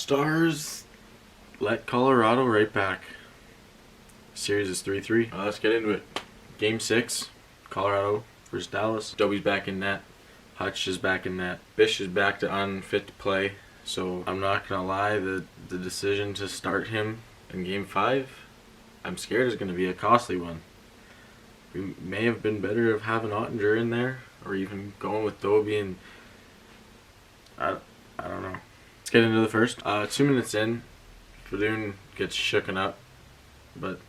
Stars let Colorado right back. Series is 3-3. Let's get into it. Game 6, Colorado versus Dallas. Dobie's back in net. Hutch is back in net. Bish is back to unfit to play. So I'm not going to lie, the decision to start him in Game 5, I'm scared is going to be a costly one. We may have been better of having Ottinger in there, or even going with Dobie, and I don't know. Let's get into the first. 2 minutes in, Fadoon gets shooken up, but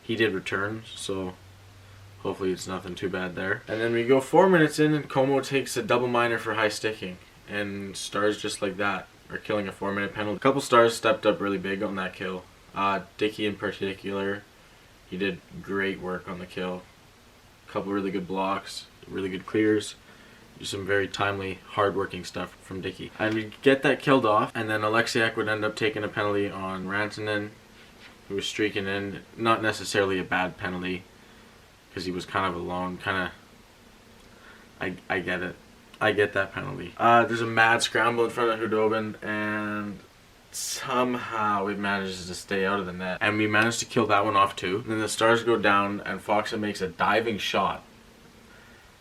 he did return, so hopefully it's nothing too bad there. And then we go 4 minutes in, and Como takes a double minor for high sticking, and Stars just like that are killing a 4-minute penalty. A couple Stars stepped up really big on that kill. Dickey in particular, he did great work on the kill. A couple really good blocks, really good clears. Some very timely, hard-working stuff from Dickey. And we get that killed off, and then Alexiak would end up taking a penalty on Rantanen, who was streaking in. Not necessarily a bad penalty, because he was kind of alone. I get it. I get that penalty. There's a mad scramble in front of Hudobin, and somehow it manages to stay out of the net. And we managed to kill that one off too. Then the Stars go down, and Foxa makes a diving shot.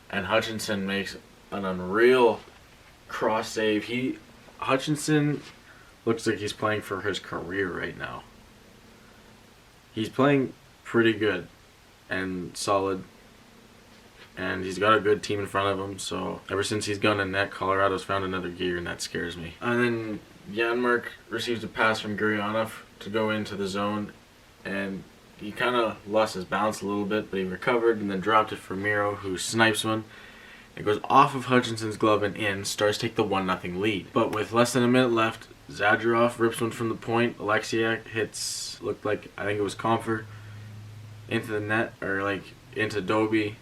And Hutchinson makes an unreal cross save. Hutchinson looks like he's playing for his career right now. He's playing pretty good and solid, and he's got a good team in front of him, so ever since he's gone in net, Colorado's found another gear, and that scares me. And then Janmark receives a pass from Gurionov to go into the zone, and he kind of lost his balance a little bit, but he recovered and then dropped it for Miro, who snipes one. It goes off of Hutchinson's glove and in. Stars take the 1-0 lead. But with less than a minute left, Zadorov rips one from the point. Alexiak hits, looked like, I think it was Comfer, into the net, or like into Dobie.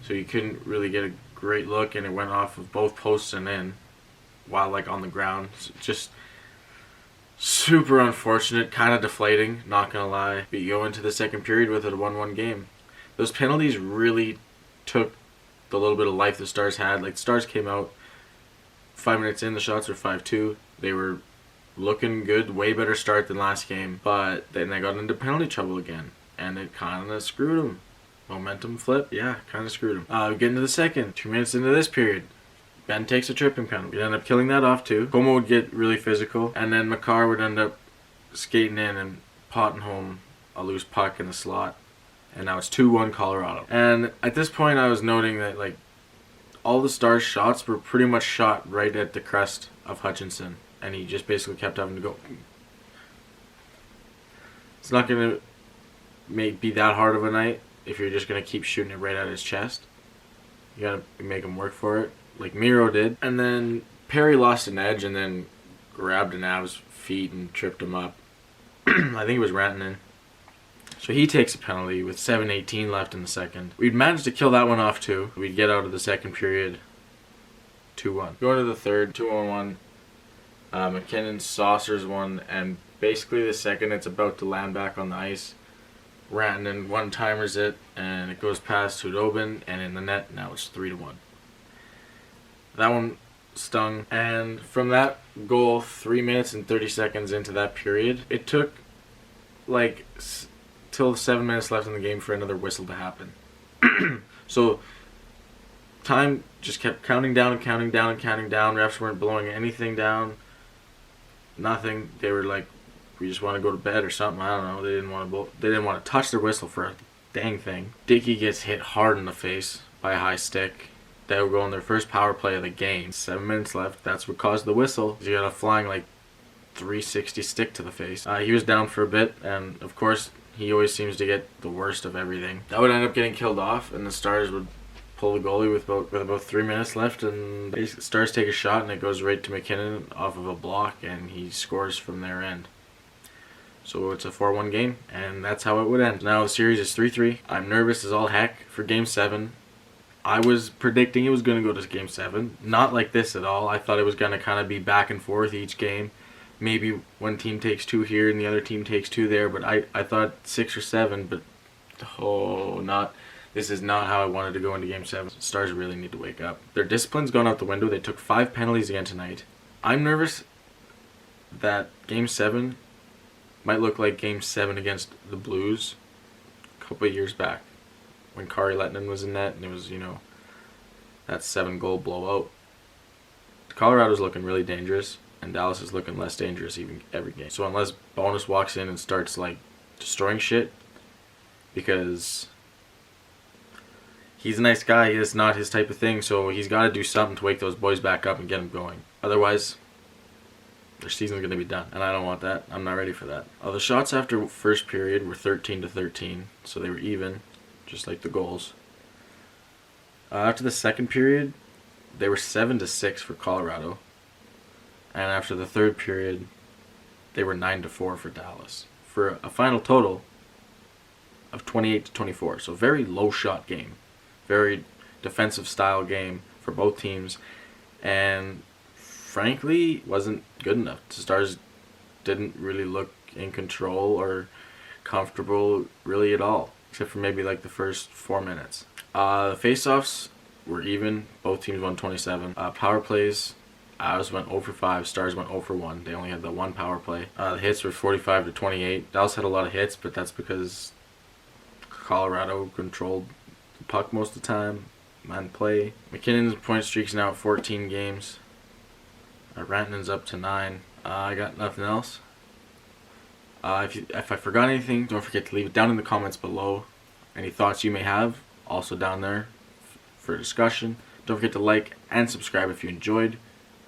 So you couldn't really get a great look, and it went off of both posts and in, while like on the ground. So just super unfortunate, kind of deflating, not gonna lie. But you go into the second period with a 1-1 game. Those penalties really took the little bit of life the Stars had. Like, the Stars came out 5 minutes in, the shots were 5-2. They were looking good, way better start than last game. But then they got into penalty trouble again, and it kind of screwed them. Momentum flip, yeah, kind of screwed them. We get into the second, 2 minutes into this period. Ben takes a tripping penalty. We end up killing that off too. Como would get really physical, and then Makar would end up skating in and potting home a loose puck in the slot. And now it's 2-1 Colorado. And at this point I was noting that like all the Stars shots were pretty much shot right at the crest of Hutchinson, and he just basically kept having to go. It's not going to be that hard of a night if you're just going to keep shooting it right at his chest. You got to make him work for it, like Miro did. And then Perry lost an edge and then grabbed Nav's feet and tripped him up. I think it was Rantanen. So he takes a penalty with 7:18 left in the second. We'd managed to kill that one off too. We'd get out of the second period 2-1. Going to the third, 2-1. McKinnon saucers one, and basically the second it's about to land back on the ice, Rantanen one-timers it, and it goes past Hudobin, and in the net, now it's 3-1. That one stung, and from that goal, 3 minutes and 30 seconds into that period, it took like till 7 minutes left in the game for another whistle to happen. So time just kept counting down and counting down and counting down. Refs weren't blowing anything down. Nothing. They were like, we just want to go to bed or something. I don't know. They didn't want to touch their whistle for a dang thing. Dickey gets hit hard in the face by a high stick. They will go on their first power play of the game. 7 minutes left. That's what caused the whistle. You got a flying like 360 stick to the face. He was down for a bit, and of course he always seems to get the worst of everything. That would end up getting killed off, and the Stars would pull the goalie with about 3 minutes left, and the Stars take a shot, and it goes right to McKinnon off of a block, and he scores from their end. So it's a 4-1 game, and that's how it would end. Now the series is 3-3. I'm nervous as all heck for Game 7. I was predicting it was going to go to Game 7. Not like this at all. I thought it was going to kind of be back and forth each game. Maybe one team takes 2 here and the other team takes 2 there, but I thought 6 or 7, but this is not how I wanted to go into Game 7. Stars really need to wake up. Their discipline's gone out the window. They took 5 penalties again tonight. I'm nervous that Game 7 might look like Game 7 against the Blues a couple of years back when Kari Lehtinen was in net and it was, that 7-goal blowout. Colorado's looking really dangerous, and Dallas is looking less dangerous even every game. So unless Bonus walks in and starts destroying shit, because he's a nice guy, it's not his type of thing, so he's got to do something to wake those boys back up and get them going. Otherwise, their season's going to be done, and I don't want that. I'm not ready for that. The shots after first period were 13-13, so they were even, just like the goals. After the second period, they were 7-6 for Colorado, and after the third period, they were 9-4 for Dallas, for a final total of 28-24. So very low shot game, very defensive style game for both teams, and frankly wasn't good enough. The Stars didn't really look in control or comfortable really at all, except for maybe the first 4 minutes. The face-offs were even. Both teams won 27. Power plays, Avs went 0 for 5, Stars went 0 for 1. They only had the one power play. The hits were 45-28. Dallas had a lot of hits, but that's because Colorado controlled the puck most of the time and play. McKinnon's point streak's now at 14 games. Rantanen's up to 9. I got nothing else. If I forgot anything, don't forget to leave it down in the comments below. Any thoughts you may have, also down there for discussion. Don't forget to like and subscribe if you enjoyed,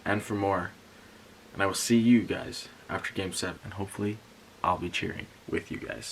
and for more. And I will see you guys after Game 7, and hopefully I'll be cheering with you guys.